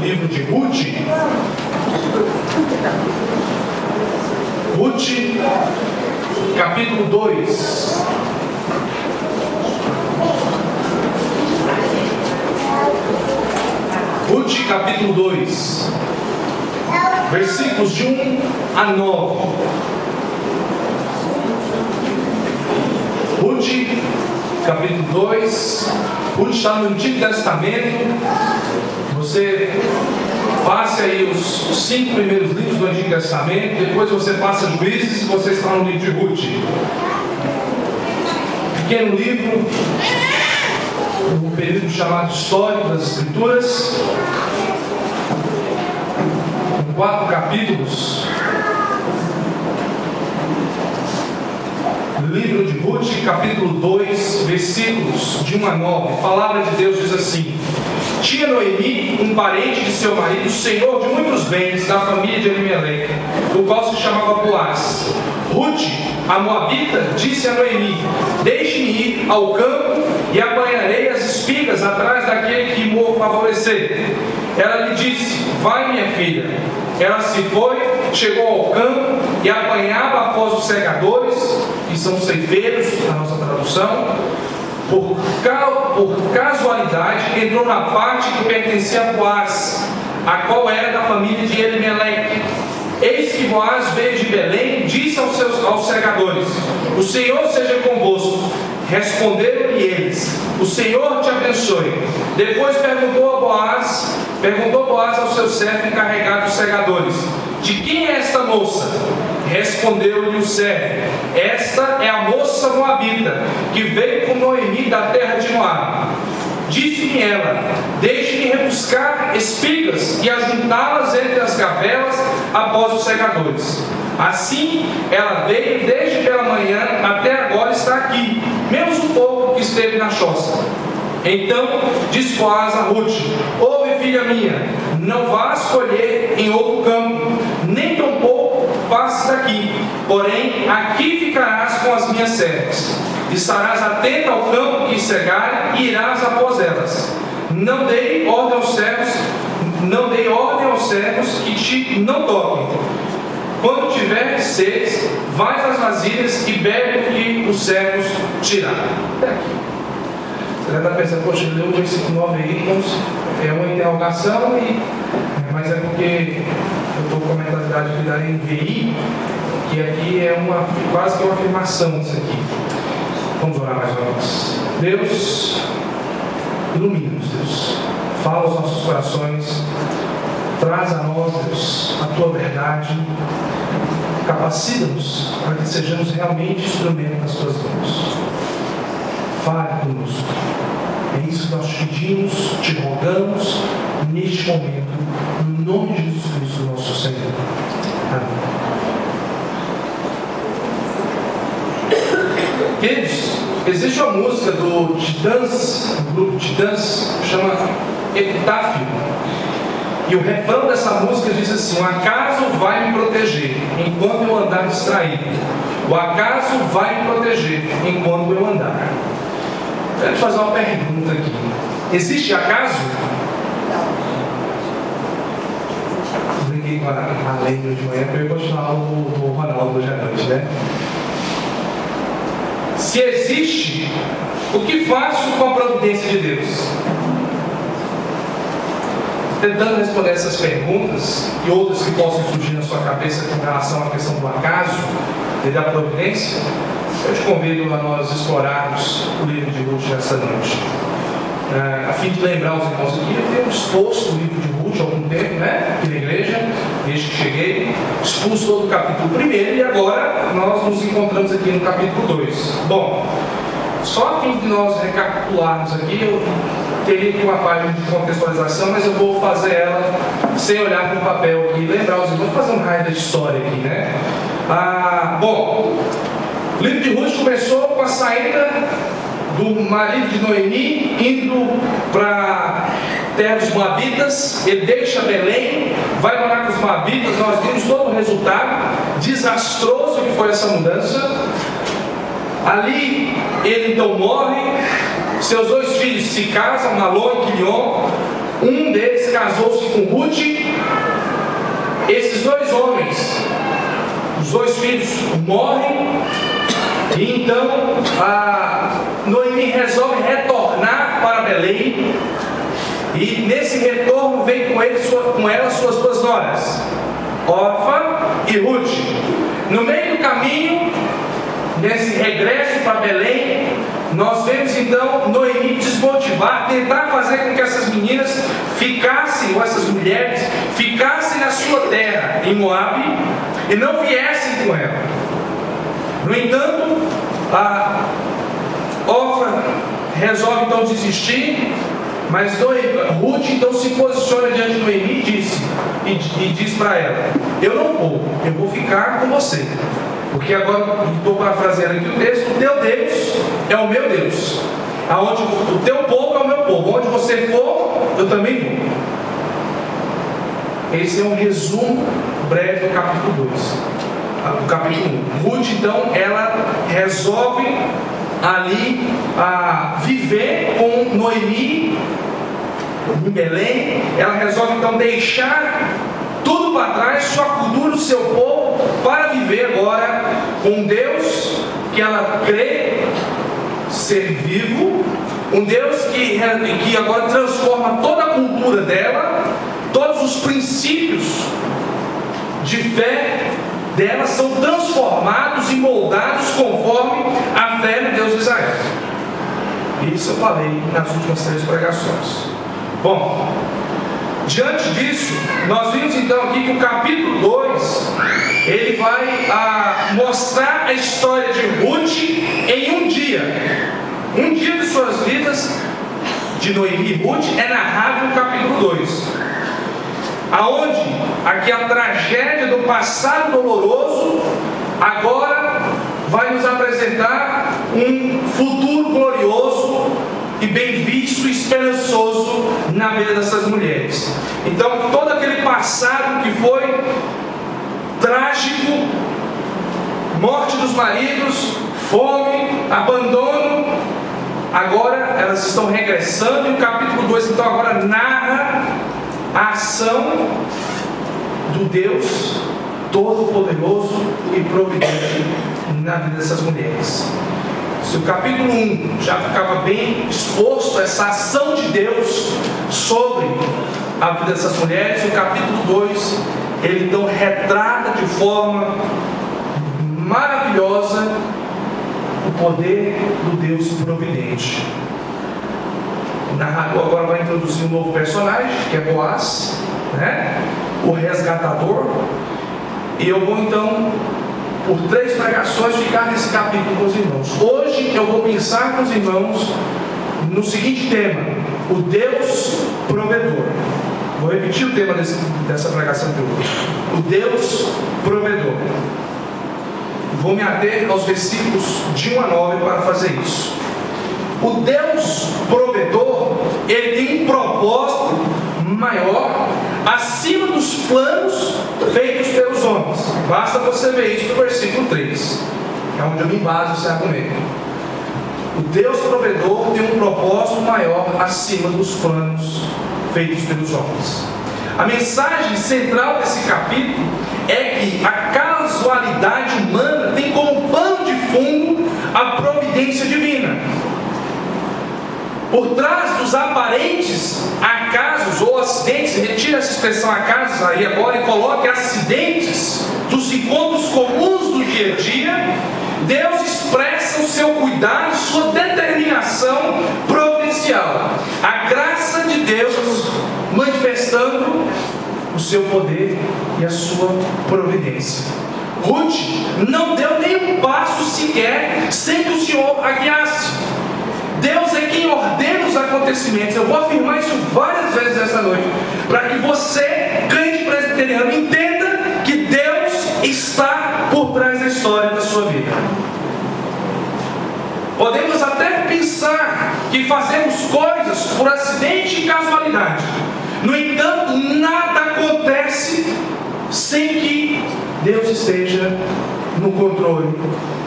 livro de Ruth. Ruth, capítulo 2. Ruth, capítulo 2, versículos de 1 a 9. Ruth, capítulo 2. Ruth está no Antigo Testamento. Você passe aí os 5 primeiros livros do Antigo Testamento, depois você passa Juízes e você está no livro de Ruth. Pequeno livro, um período chamado histórico das Escrituras, com 4 capítulos. Livro de Ruth, capítulo 2, versículos de 1 a 9. A palavra de Deus diz assim: tinha Noemi um parente de seu marido, senhor de muitos bens, da família de Elimeleque, o qual se chamava Boaz. Ruth, a moabita, disse a Noemi: deixe-me ir ao campo e apanharei as espigas atrás daquele que me favorecer. Ela lhe disse: vai, minha filha. Ela se foi, chegou ao campo e apanhava após os segadores, que são ceifeiros, na nossa tradução. Por casualidade, entrou na parte que pertencia a Boaz, a qual era da família de Elimeleque. Eis que Boaz veio de Belém, disse aos segadores: o Senhor seja convosco. Responderam-lhe eles: o Senhor te abençoe. Depois perguntou Boaz ao seu servo encarregado dos segadores: de quem é esta moça? Respondeu-lhe o servo: esta é a moça moabita, que veio com Noemi da terra de Moabe. Disse-me ela: deixe-me rebuscar espigas e ajuntá-las entre as gavelas após os segadores. Assim ela veio desde pela manhã até agora está aqui, menos um pouco que esteve na choça. Então disse Boaz a Ruth: ouve, filha minha, não vás colher em outro campo, nem tampouco passes daqui, porém aqui ficarás com as minhas servas. Estarás atenta ao campo que cegar e irás após elas. Não dei ordem aos servos que te não toquem. Quando tiver sede, vai às vasilhas e bebe o que os servos tiraram. Até aqui. Você deve estar pensando: poxa, leu o versículo 9 aí, então é uma interrogação, mas é porque eu estou com a mentalidade de dar em VI, que aqui é quase que uma afirmação isso aqui. Vamos orar mais uma vez. Deus, ilumina-nos, Deus. Fala aos nossos corações. Traz a nós, Deus, a Tua verdade. Capacita-nos para que sejamos realmente instrumento nas Tuas mãos. Fale conosco. É isso que nós te pedimos, te rogamos, neste momento, no nome de Jesus Cristo, nosso Senhor. Amém. Queridos, existe uma música do Titãs, do grupo Titãs, que chama Epitáfio. E o refrão dessa música diz assim: o acaso vai me proteger enquanto eu andar distraído. O acaso vai me proteger enquanto eu andar. Eu quero te fazer uma pergunta aqui: existe acaso? Eu brinquei com a Lênia de manhã, porque eu ia continuar o Ronaldo hoje à noite, né? Se existe, o que faço com a providência de Deus? Tentando responder essas perguntas e outras que possam surgir na sua cabeça com relação à questão do acaso e da providência, eu te convido a nós explorarmos o livro de Ruth nessa noite. A fim de lembrar os irmãos aqui, eu tenho exposto o livro de Ruth há algum tempo, né? Aqui na igreja, desde que cheguei, expus todo o capítulo 1 e agora nós nos encontramos aqui no capítulo 2. Bom, só a fim de nós recapitularmos aqui, eu teria aqui uma página de contextualização, mas eu vou fazer ela sem olhar para o papel aqui, lembrar os irmãos, fazer um raio da história aqui, né? Bom, o livro de Ruth começou com a saída do marido de Noemi, indo para a terra dos Moabitas. Ele deixa Belém, vai morar com os Moabitas. Nós vimos todo o resultado desastroso que foi essa mudança. Ali ele então morre, seus 2 filhos se casam, Malom e Quilion. Um deles casou-se com Ruth. Esses dois homens, os dois filhos morrem, e então Noemi resolve retornar para Belém, e nesse retorno vem com ela suas duas noras, Orfa e Ruth. No meio do caminho, nesse regresso para Belém, nós vemos então Noemi desmotivar, tentar fazer com que essas meninas ficassem, ou essas mulheres, ficassem na sua terra, em Moabe, e não viessem com ela. No entanto, a Orfa resolve então desistir, mas Ruth então se posiciona diante de Noemi e diz para ela: eu não vou, eu vou ficar com você. Porque agora, estou parafraseando aqui o texto: o teu Deus é o meu Deus, aonde o teu povo é o meu povo, onde você for, eu também vou. Esse é um resumo breve do capítulo 2, do capítulo 1. Ruth então, ela resolve ali viver com Noemi em Belém. Ela resolve então deixar tudo para trás, sua cultura, o seu povo, para viver agora com Deus que ela crê ser vivo, um Deus que agora transforma toda a cultura dela, todos os princípios de fé dela são transformados e moldados conforme a fé no Deus de Israel. Isso eu falei nas últimas 3 pregações. Bom, diante disso, nós vimos então aqui que o capítulo 2, ele vai mostrar a história de Ruth em um dia. Um dia de suas vidas, de Noemi e Ruth, é narrado no capítulo 2. Aonde aqui a tragédia do passado doloroso agora vai nos apresentar um futuro glorioso e bem visto e esperançoso na vida dessas mulheres. Então todo aquele passado que foi trágico, morte dos maridos, fome, abandono, agora elas estão regressando, e o capítulo 2 então agora narra a ação do Deus Todo-Poderoso e Providente na vida dessas mulheres. Se o capítulo 1 já ficava bem exposto a essa ação de Deus sobre a vida dessas mulheres, o capítulo 2 ele então retrata de forma maravilhosa o poder do Deus Providente. O narrador agora vai introduzir um novo personagem, que é Boaz, né? O resgatador. E eu vou então, por 3 pregações, ficar nesse capítulo com os irmãos. Hoje eu vou pensar com os irmãos no seguinte tema: o Deus provedor. Vou repetir o tema dessa pregação de hoje: o Deus provedor. Vou me ater aos versículos de 1 a 9 para fazer isso. O Deus provedor, ele tem um propósito maior acima dos planos feitos pelos homens. Basta você ver isso no versículo 3, é onde eu me baso esse argumento. O Deus provedor tem um propósito maior acima dos planos feitos pelos homens. A mensagem central desse capítulo é que a casualidade humana tem como pano de fundo a providência divina. Por trás dos aparentes acasos ou acidentes, retire essa expressão acasos aí agora e coloque acidentes dos encontros comuns do dia a dia, Deus expressa o seu cuidado e sua determinação providencial. A graça de Deus manifestando o seu poder e a sua providência. Ruth não deu nenhum passo sequer sem que o Senhor a guiasse. Deus é quem ordena os acontecimentos. Eu vou afirmar isso várias vezes essa noite, para que você, crente presbiteriano, entenda que Deus está por trás da história da sua vida. Podemos até pensar que fazemos coisas por acidente e casualidade. No entanto, nada acontece sem que Deus esteja no controle.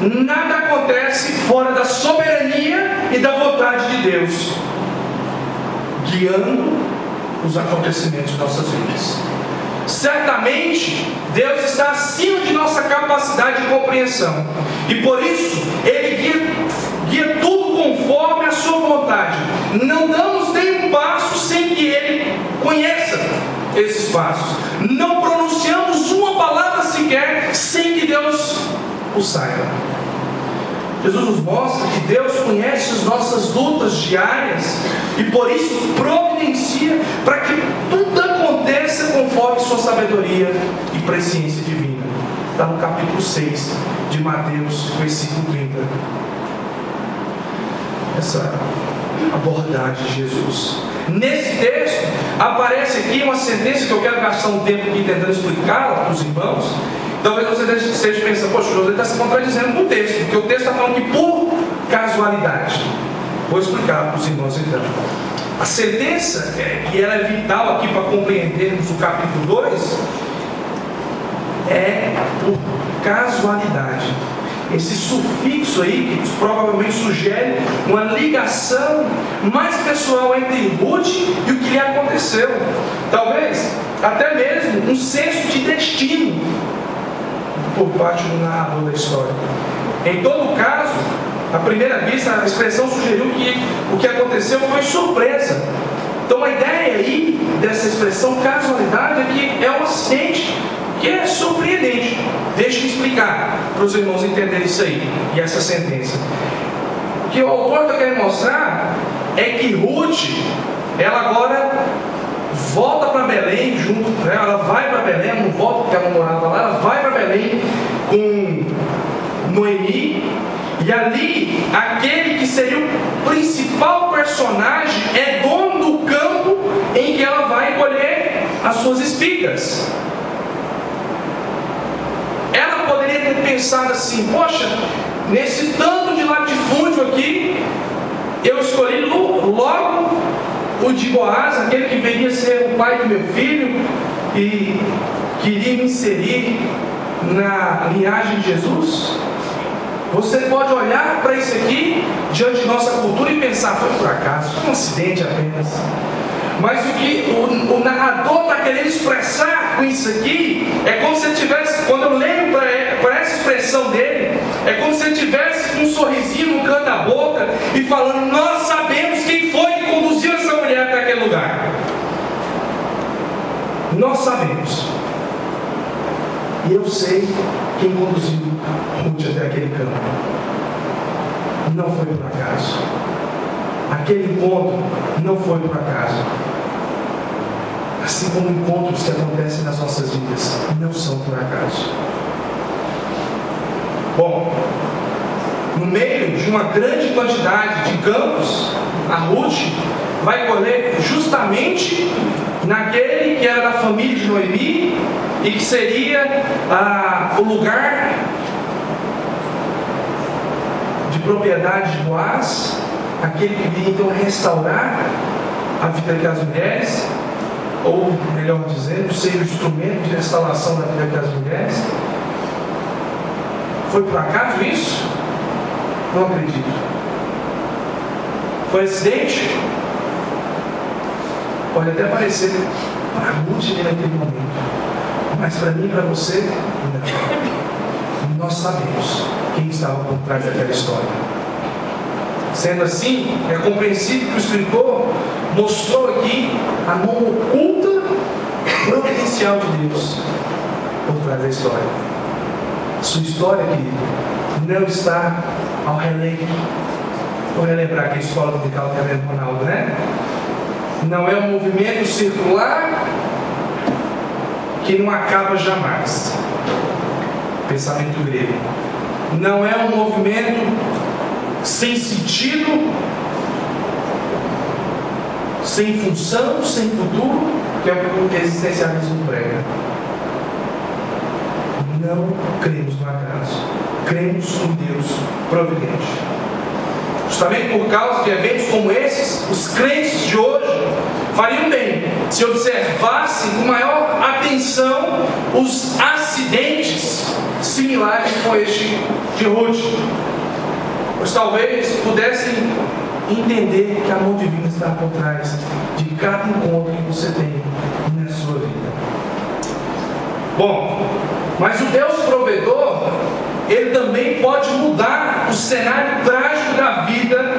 Nada acontece fora da soberania e da vontade de Deus, guiando os acontecimentos de nossas vidas. Certamente, Deus está acima de nossa capacidade de compreensão. E por isso, Ele guia tudo conforme a sua vontade. Não damos nem um passo sem que Ele conheça esses passos. Não pronunciamos uma palavra sequer sem que Deus o saiba. Jesus nos mostra que Deus conhece as nossas lutas diárias e por isso providencia para que tudo aconteça conforme sua sabedoria e presciência divina. Está no capítulo 6 de Mateus, versículo 30. Essa abordagem de Jesus. Nesse texto aparece aqui uma sentença que eu quero gastar um tempo aqui tentando explicar para os irmãos. Talvez você esteja pensando, poxa, ele está se contradizendo com o texto, porque o texto está falando que por casualidade. Vou explicar para os irmãos então. A sentença, e ela é vital aqui para compreendermos o capítulo 2, é por casualidade. Esse sufixo aí, que provavelmente sugere uma ligação mais pessoal entre Ruth e o que lhe aconteceu. Talvez até mesmo um senso de destino por parte do narrador da história. Em todo caso, à primeira vista, a expressão sugeriu que o que aconteceu foi surpresa. Então a ideia aí dessa expressão casualidade é que é um acidente que é surpreendente. Deixa eu explicar para os irmãos entenderem isso aí e essa sentença. O que o autor está querendo mostrar é que Ruth, ela agora volta para Belém junto, né? Ela vai para Belém, ela não volta porque ela morava lá, ela vai para Belém com Noemi, e ali aquele que seria o principal personagem é dono do campo em que ela vai colher as suas espigas. Ela poderia ter pensado assim, poxa, nesse tanto de latifúndio aqui, eu escolhi logo o de Boaz, aquele que viria ser o pai do meu filho e queria me inserir na linhagem de Jesus. Você pode olhar para isso aqui diante de nossa cultura e pensar, foi por acaso, foi um acidente apenas. Mas o que o narrador está querendo expressar com isso aqui é como se ele tivesse, quando eu leio para essa expressão dele, é como se ele tivesse com um sorrisinho no canto da boca e falando, nós sabemos quem foi que conduziu essa mulher até aquele lugar. Nós sabemos. E eu sei quem conduziu Ruth até aquele campo. Não foi por acaso. Aquele encontro não foi por acaso. Assim como encontros que acontecem nas nossas vidas não são por acaso. Bom, no meio de uma grande quantidade de campos, a Ruth vai colher justamente naquele que era da família de Noemi e que seria o lugar de propriedade de Boaz, aquele que viria então restaurar a vida daquelas mulheres, ou melhor dizendo, ser o instrumento de restauração da vida daquelas mulheres. Foi por acaso isso? Não acredito. Foi acidente? Pode até parecer para Ruth naquele momento, mas para mim e para você, não. Nós sabemos quem estava por trás daquela história. Sendo assim, é compreensível que o escritor mostrou aqui a mão oculta providencial de Deus por trás da história. Sua história, querido, não está ao relento. Vou relembrar aqui a escola dominical que é Ronaldo, né? Não é um movimento circular que não acaba jamais. Pensamento grego. Não é um movimento sem sentido, sem função, sem futuro, que é o que o existencialismo prega. Não cremos no acaso, cremos em Deus providente. Justamente por causa de eventos como esses, os crentes de hoje fariam bem se observassem com maior atenção os acidentes similares com este de Ruth, pois talvez pudessem entender que a mão divina está por trás de cada encontro que você tem na sua vida. Bom, mas o Deus provedor, Ele também pode mudar o cenário trágico da vida,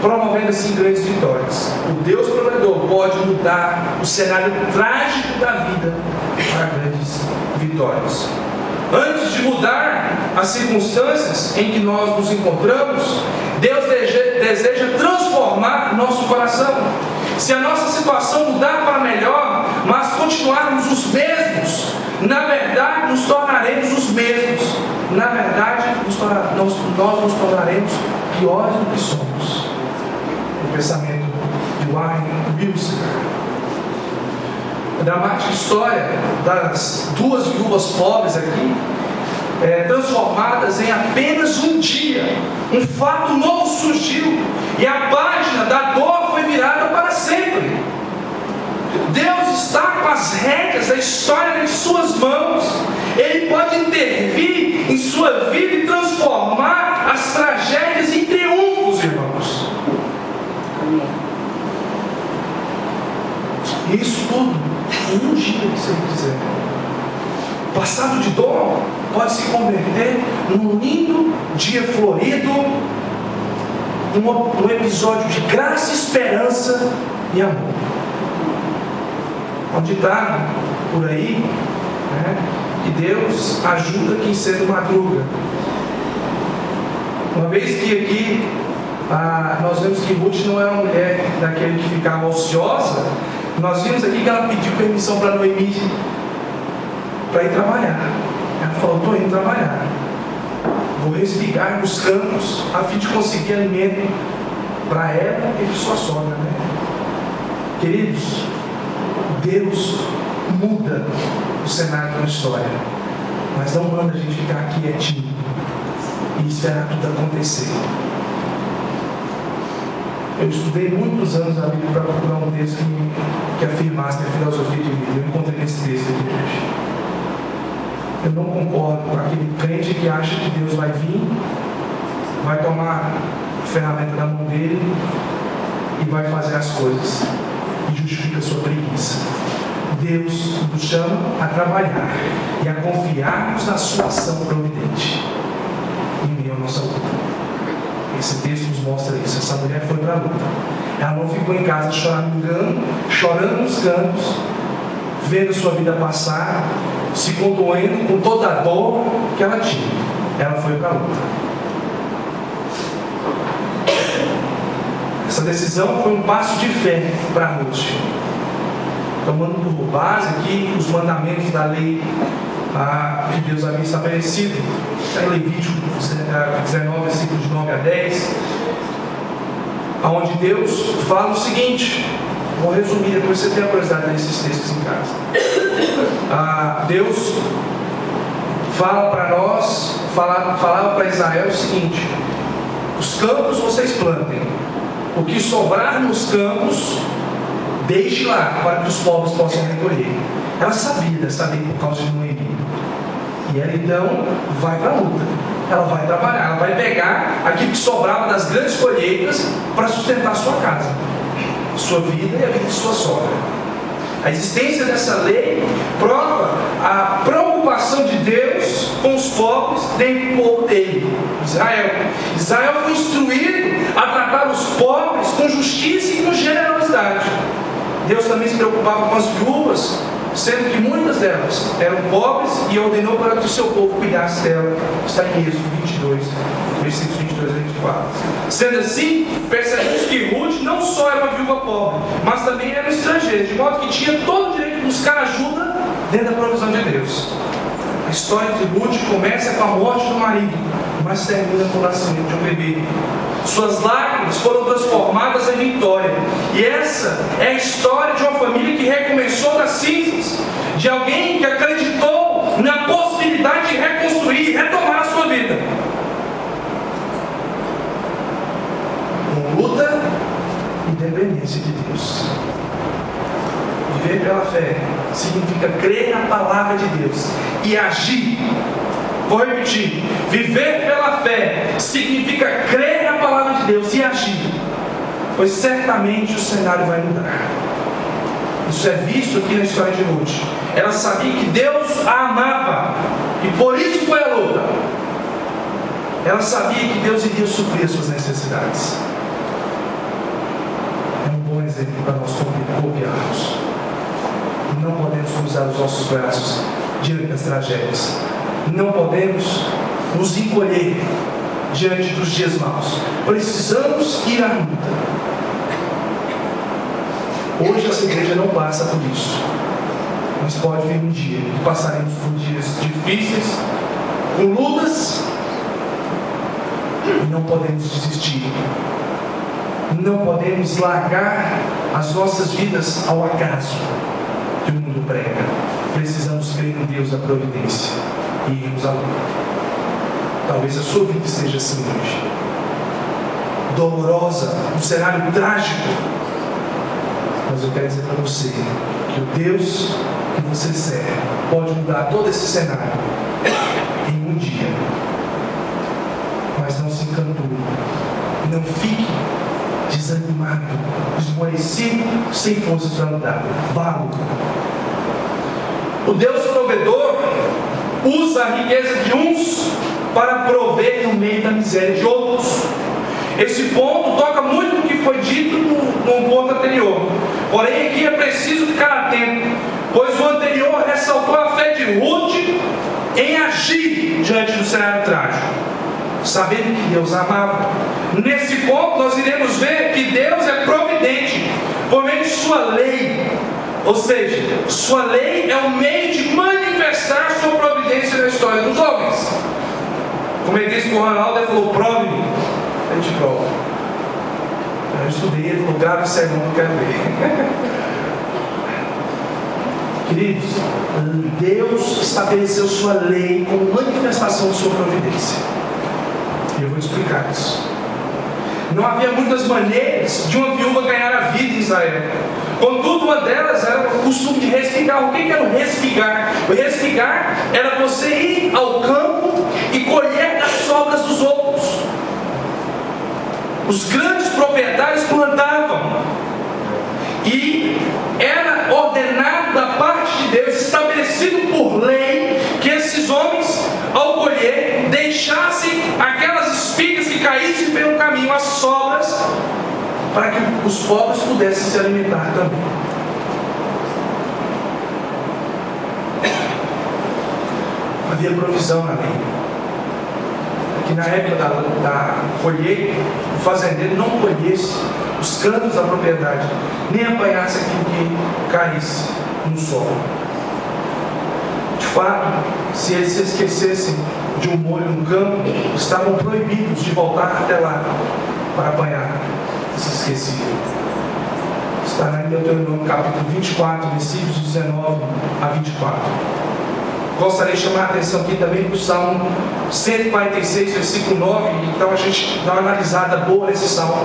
promovendo assim grandes vitórias. O Deus provedor pode mudar o cenário trágico da vida para grandes vitórias. Antes de mudar as circunstâncias em que nós nos encontramos, Deus deseja transformar nosso coração. Se a nossa situação mudar para melhor, mas continuarmos os mesmos, na verdade nos tornaremos os mesmos. Na verdade, nós nos tornaremos piores do que somos. O pensamento de Warren Wiersbe. A dramática história das duas viúvas pobres aqui, transformadas em apenas um dia. Um fato novo surgiu e a página da dor foi virada para sempre. Deus está com as rédeas da história em suas mãos. Ele pode intervir em sua vida e transformar as tragédias em triunfos, irmãos. E isso tudo em um dia, se ele quiser. O passado de dor pode se converter num lindo dia florido, num episódio de graça, esperança e amor. Há um ditado por aí, que Deus ajuda quem cedo madruga. Uma vez que aqui nós vemos que Ruth não é uma mulher daquele que ficava ociosa, nós vimos aqui que ela pediu permissão para Noemi para ir trabalhar. Ela falou: estou indo trabalhar, vou respigar nos campos a fim de conseguir alimento para ela e para sua sogra, Queridos, Deus muda o cenário da história, mas não manda a gente ficar quietinho e esperar tudo acontecer. Eu estudei muitos anos a Bíblia para procurar um texto que afirmasse a filosofia de vida. Eu encontrei nesse texto aqui hoje. Eu não concordo com aquele crente que acha que Deus vai vir, vai tomar a ferramenta da mão dele e vai fazer as coisas e justifica a sua preguiça. Deus nos chama a trabalhar e a confiarmos na sua ação providente em meio à nossa luta. Esse texto nos mostra isso. Essa mulher foi para a luta. Ela não ficou em casa chorando nos cantos, vendo sua vida passar, se condoendo com toda a dor que ela tinha. Ela foi para a luta. Essa decisão foi um passo de fé para Ruth. Tomando por base aqui os mandamentos da lei que Deus havia estabelecido. Em Levítico 19, versículos de 9 a 10, onde Deus fala o seguinte. Vou resumir, depois você tem a curiosidade desses textos em casa. Deus fala para nós, falava para Israel o seguinte: os campos vocês plantem, o que sobrar nos campos deixe lá, para que os povos possam recolher. Ela sabia dessa lei por causa de Noemi. E ela então vai para a luta. Ela vai trabalhar, ela vai pegar aquilo que sobrava das grandes colheitas para sustentar sua casa, sua vida e a vida de sua sogra. A existência dessa lei prova a preocupação de Deus com os pobres dentro do povo dele, Israel. Israel foi instruído a tratar os pobres com justiça e com generosidade. Deus também se preocupava com as viúvas, sendo que muitas delas eram pobres, e ordenou para que o seu povo cuidasse dela. Está em Êxodo 22, versículos 22 a 24. Sendo assim, percebemos que Ruth não só era uma viúva pobre, mas também era estrangeira, de modo que tinha todo o direito de buscar ajuda dentro da provisão de Deus. A história de Ruth começa com a morte do marido, mas termina com o nascimento de um bebê. Suas lágrimas foram transformadas em vitória. E essa é a história de uma família que recomeçou das cinzas, de alguém que acreditou na possibilidade de reconstruir e retomar a sua vida. Com luta e dependência de Deus. Viver pela fé significa crer na palavra de Deus e agir Vou repetir: viver pela fé significa crer na palavra de Deus e agir, pois certamente o cenário vai mudar. Isso é visto aqui na história de Ruth. Ela sabia que Deus a amava e por isso foi a luta. Ela sabia que Deus iria suprir as suas necessidades. É um bom exemplo para nós copiarmos. Não podemos cruzar os nossos braços diante das tragédias. Não podemos nos encolher diante dos dias maus. Precisamos ir à luta. Hoje essa igreja não passa por isso, mas pode vir um dia que passaremos por dias difíceis, com lutas, e não podemos desistir. Não podemos largar as nossas vidas ao acaso que o mundo prega. Precisamos crer em Deus da providência e irmos à luta. Talvez a sua vida esteja assim hoje, dolorosa, um cenário trágico. Mas eu quero dizer para você que o Deus que você serve pode mudar todo esse cenário em um dia. Mas não se encantue, não fique desanimado, esmorecido, sem forças para lutar. Vá à luta. O Deus provedor usa a riqueza de uns para prover no meio da miséria de outros. Esse ponto toca muito no que foi dito no ponto anterior. Porém, aqui é preciso ficar atento, pois o anterior ressaltou a fé de Ruth em agir diante do cenário trágico, sabendo que Deus amava. Nesse ponto, nós iremos ver que Deus é providente por meio de sua lei. Ou seja, sua lei é um meio de manifestar sua providência na história dos homens. Como ele disse para o Ronaldo, ele falou: prove-me. A gente prova. Eu estudei, ele falou: grave sermão, não quero ver. Queridos, Deus estabeleceu sua lei como manifestação de sua providência. E eu vou explicar isso. Não havia muitas maneiras de uma viúva ganhar a vida em Israel. Contudo, uma delas era o costume de respigar. O que era o respigar? O respigar era você ir ao campo e colher das sobras dos outros. Os grandes proprietários plantavam, e era ordenado da parte de Deus, estabelecido por lei, que esses homens, ao colher, deixassem aquelas espigas que caíssem pelo caminho, as sobras, para que os pobres pudessem se alimentar também. Havia provisão na lei, que na época da colheita, o fazendeiro não colhesse os cantos da propriedade, nem apanhasse aquilo que caísse no solo. De fato, se eles se esquecessem de um molho no campo, estavam proibidos de voltar até lá para apanhar, se esqueciam. Está em Deuteronômio capítulo 24, versículos 19 a 24. Gostaria de chamar a atenção aqui também para o Salmo 146, versículo 9. Então a gente dá uma analisada boa nesse salmo.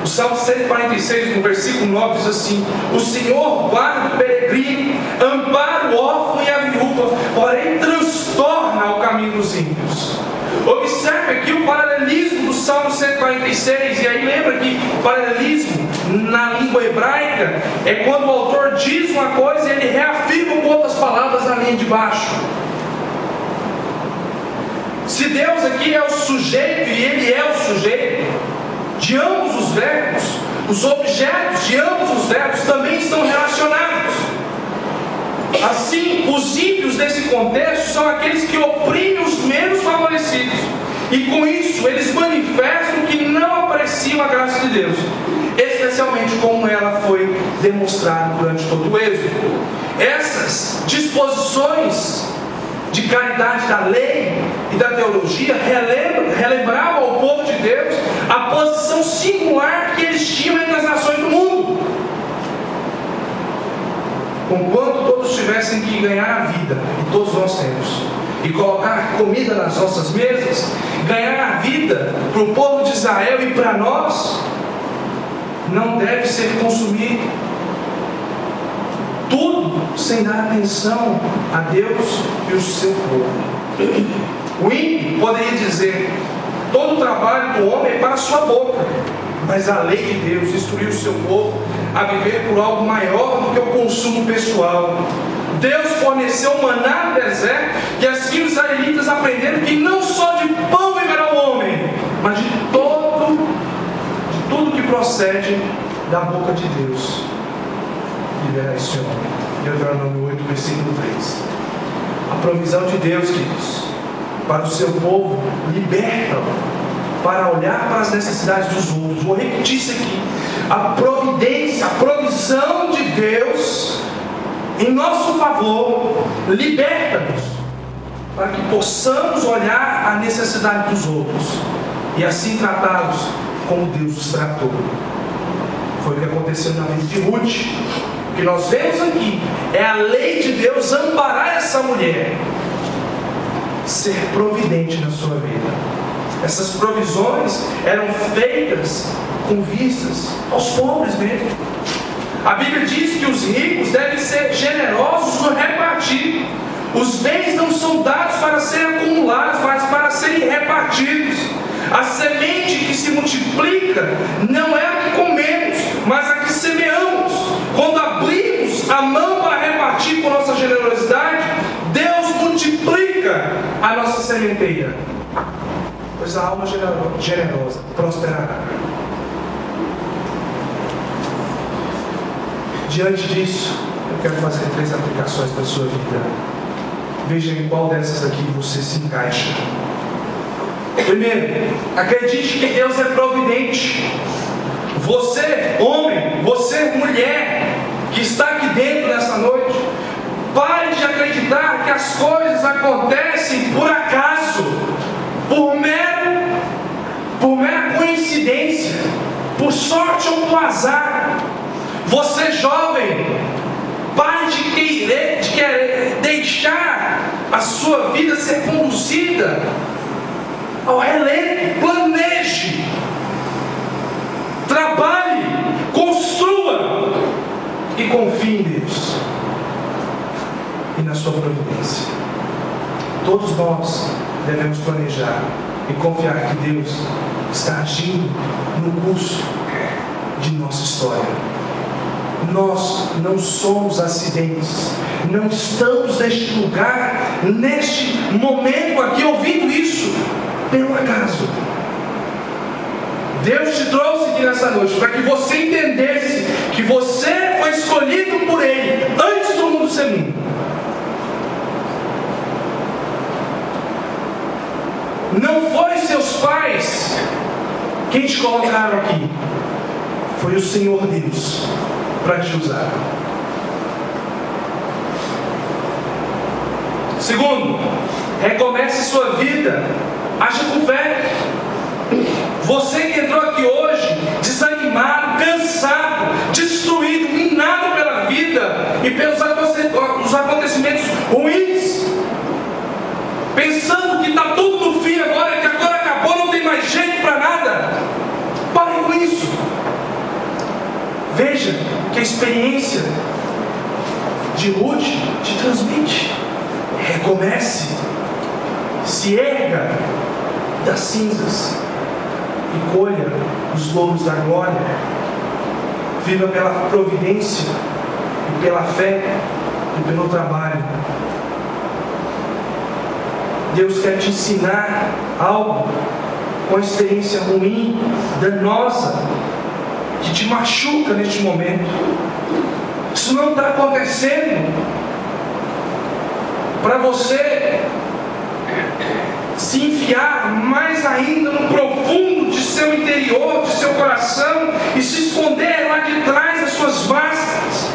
O Salmo 146, no versículo 9, diz assim: o Senhor guarda o peregrino, ampara o órfão e a viúva, porém transtorna o caminho dos ímpios. Observe aqui o paralelismo do Salmo 146. E aí lembra que o paralelismo na língua hebraica é quando o autor diz uma coisa e ele reafirma com outras palavras na linha de baixo. Se Deus aqui é o sujeito e Ele é o sujeito de ambos os verbos, os objetos de ambos os verbos também estão relacionados. Assim, os ímpios nesse contexto são aqueles que oprimem os menos favorecidos, e com isso eles manifestam que não apreciam a graça de Deus, especialmente como ela foi demonstrada durante todo o êxodo. Essas disposições de caridade da lei e da teologia relembravam ao povo de Deus a posição singular que eles tinham entre as nações do mundo. Conquanto todos tivessem que ganhar a vida, e todos nós temos, e colocar comida nas nossas mesas, ganhar a vida para o povo de Israel e para nós, não deve ser consumido. Tudo sem dar atenção a Deus e o seu povo. O ímpio poderia dizer: todo o trabalho do homem é para a sua boca, mas a lei de Deus instruiu o seu povo a viver por algo maior do que o consumo pessoal. Deus forneceu o maná no deserto, e assim os israelitas aprenderam que não só de pão viverá o homem, mas de tudo que procede da boca de Deus viverá esse homem. Deuteronômio 8, versículo 3. A provisão de Deus, queridos, para o seu povo, liberta-o para olhar para as necessidades dos outros. Vou repetir isso aqui: a providência, a provisão de Deus em nosso favor, liberta-nos para que possamos olhar a necessidade dos outros e assim tratá-los como Deus os tratou. Foi o que aconteceu na vida de Ruth. O que nós vemos aqui é a lei de Deus amparar essa mulher, ser providente na sua vida. Essas provisões eram feitas com vistas aos pobres mesmo. A Bíblia diz que os ricos devem ser generosos no repartir. Os bens não são dados para serem acumulados, mas para serem repartidos. A semente que se multiplica não é a que comemos, mas a que semeamos. Quando abrimos a mão para repartir com nossa generosidade, Deus multiplica a nossa sementeira, pois a alma generosa prosperará. Diante disso, eu quero fazer 3 aplicações para a sua vida. Veja em qual dessas aqui você se encaixa. Primeiro, acredite que Deus é providente. Você, homem, você, mulher, que está aqui dentro nessa noite, pare de acreditar que as coisas acontecem por acaso, por mera coincidência, por sorte ou por azar. Você, jovem, pare de querer deixar a sua vida ser conduzida ao relento. Planeje, trabalhe, construa e confie em Deus e na sua providência. Todos nós devemos planejar e confiar que Deus está agindo no curso de nossa história. Nós não somos acidentes, não estamos neste lugar, neste momento aqui, ouvindo isso pelo acaso. Deus te trouxe aqui nessa noite para que você entendesse que você foi escolhido por Ele antes do mundo ser mundo. Não foi seus pais quem te colocaram aqui, foi o Senhor Deus para te usar. Segundo, recomece sua vida, acha com fé. Você que entrou aqui hoje desanimado, cansado, destruído, minado pela vida e pelos acontecimentos ruins, pensando que está tudo no fim agora, que agora acabou, não tem mais jeito para nada, pare com isso. Veja que a experiência de Ruth te transmite. Recomece, se erga das cinzas e colha os louros da glória. Viva pela providência e pela fé e pelo trabalho. Deus quer te ensinar algo com a experiência ruim, danosa, que te machuca neste momento. Isso não está acontecendo para você se enfiar mais ainda no profundo de seu interior, de seu coração, e se esconder lá de trás das suas máscaras.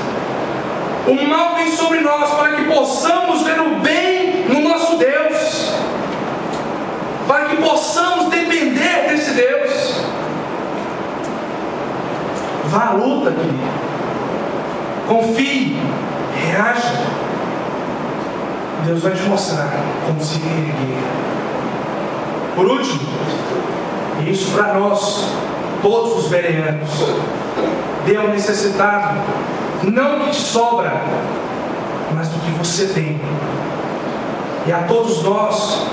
O mal vem sobre nós para que possamos ver o bem no nosso Deus, para que possamos depender desse Deus. Vá à luta, querido. Confie, reaja. Deus vai te mostrar como se erguer. Por último, e isso para nós, todos os bereanos, dê ao necessitado, não o que te sobra, mas do que você tem. E a todos nós,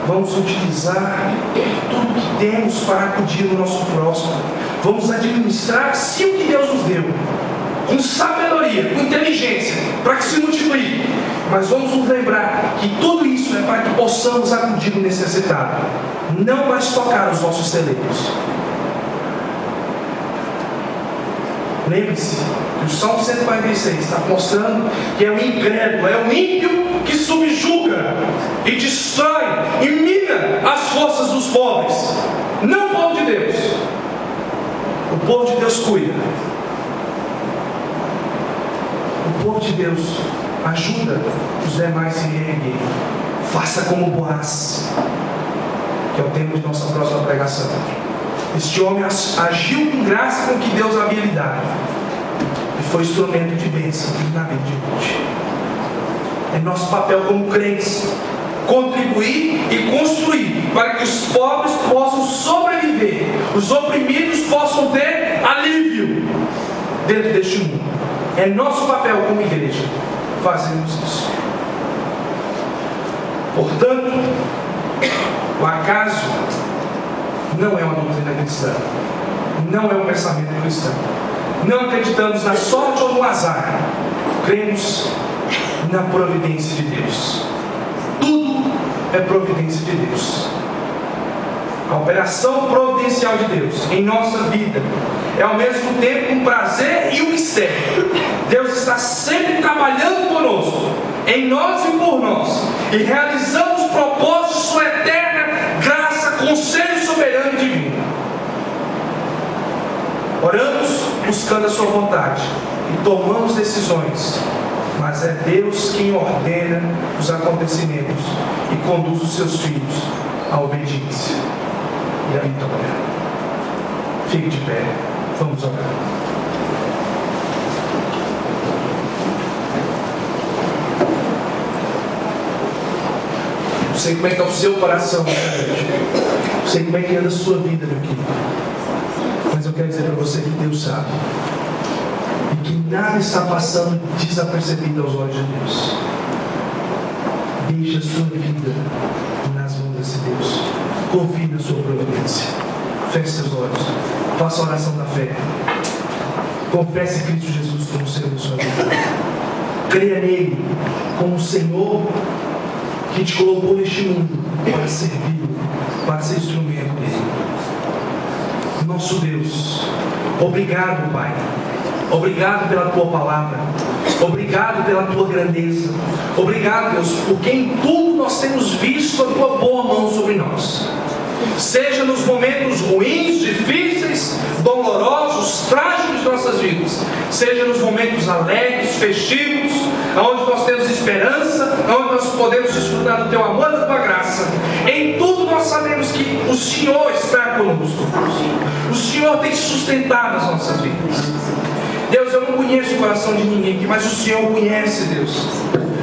vamos utilizar tudo que temos para acudir no nosso próximo. Vamos administrar sim o que Deus nos deu, com sabedoria, com inteligência, para que se multiplique. Mas vamos nos lembrar que tudo isso é para que possamos acudir no necessitado, não para estocar os nossos celeiros. Lembre-se que o Salmo 146 está mostrando que é o incrédulo, é o ímpio que subjuga e destrói e mina as forças dos pobres, não o povo de Deus. O povo de Deus cuida. O povo de Deus ajuda os demais a se reerguer. Faça como Boaz, que é o tema de nossa próxima pregação. Este homem agiu com graça com o que Deus havia lhe dado e foi instrumento de bênção na vida de Ruth. É nosso papel como crentes contribuir e construir para que os pobres possam sobreviver, os oprimidos possam ter alívio dentro deste mundo. É nosso papel como igreja fazermos isso. Portanto, o acaso não é uma doutrina cristã, não é um pensamento cristão. Não acreditamos na sorte ou no azar, cremos na providência de Deus. Tudo é providência de Deus. A operação providencial de Deus em nossa vida é ao mesmo tempo um prazer e um mistério. Deus está sempre trabalhando conosco, em nós e por nós, e realizando os propósitos de sua eterna graça, conselho soberano e divino. Oramos buscando a sua vontade e tomamos decisões, mas é Deus quem ordena os acontecimentos e conduz os seus filhos à obediência e à vitória. Fique de pé, vamos orar. Não sei como é que está o seu coração nessa noite. Não sei como é que anda a sua vida, meu querido. Mas eu quero dizer para você que Deus sabe. E que nada está passando desapercebido aos olhos de Deus. Deixe a sua vida nas mãos desse Deus. Confie na sua providência. Feche seus olhos. Faça a oração da fé. Confesse Cristo Jesus como Senhor da sua vida. Creia nele como o Senhor que te colocou neste mundo para servir, para ser instrumento dele. Nosso Deus, obrigado, Pai. Obrigado pela tua palavra. Obrigado pela tua grandeza. Obrigado, Deus, porque em tudo nós temos visto a tua boa mão sobre nós. Seja nos momentos ruins, difíceis, dolorosos, trágicos de nossas vidas, seja nos momentos alegres, festivos, onde nós temos esperança, onde nós podemos desfrutar do teu amor e da tua graça. Em tudo nós sabemos que o Senhor está conosco. O Senhor tem sustentado as nossas vidas. Deus, eu não conheço o coração de ninguém aqui, mas o Senhor conhece, Deus.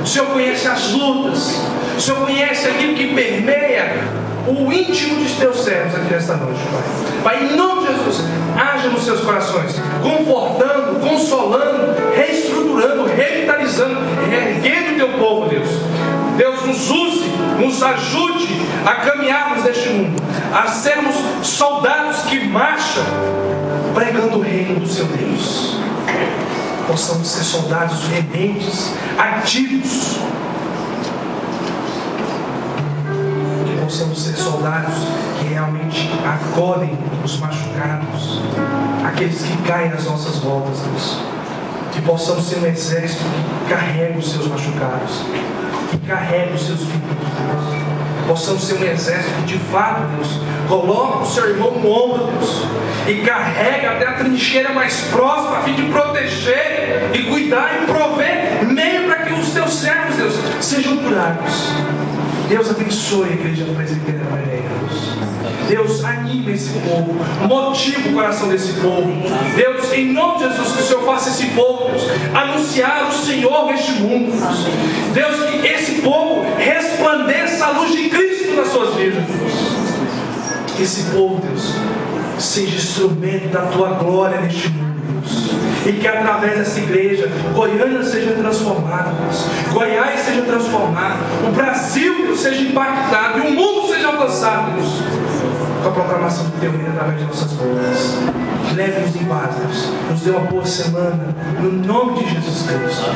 O Senhor conhece as lutas. O Senhor conhece aquilo que permeia o íntimo dos teus servos aqui nesta noite, Pai. Pai, em nome de Jesus, haja nos seus corações, confortando, consolando, reestruturando, revitalizando, reerguendo o teu povo, Deus. Deus, nos use, nos ajude a caminharmos neste mundo, a sermos soldados que marcham pregando o reino do seu Deus. Possamos ser soldados rebeldes, ativos. Possamos ser soldados que realmente acolhem os machucados, aqueles que caem nas nossas voltas, Deus. Que possamos ser um exército que carrega os seus machucados, que carrega os seus filhos, Deus. Possamos ser um exército que de fato, Deus, coloca o seu irmão no ombro, Deus, e carrega até a trincheira mais próxima a fim de proteger e cuidar e prover meio para que os teus servos, Deus, sejam curados. Deus abençoe a igreja do Presbitério da Maréia. Deus anime esse povo, motive o coração desse povo. Deus, em nome de Jesus, que o Senhor faça esse povo, Deus, anunciar o Senhor neste mundo. Deus, que esse povo resplandeça a luz de Cristo nas suas vidas. Que esse povo, Deus, seja instrumento da tua glória neste mundo, Deus. E que através dessa igreja, Goiânia seja transformada, Deus. Goiás seja transformado, o Brasil, Deus, seja impactado e o mundo seja alcançado, Deus, com a proclamação do Teu reino através de nossas bocas. Leve-nos em paz, Deus. Nos dê uma boa semana, no nome de Jesus Cristo.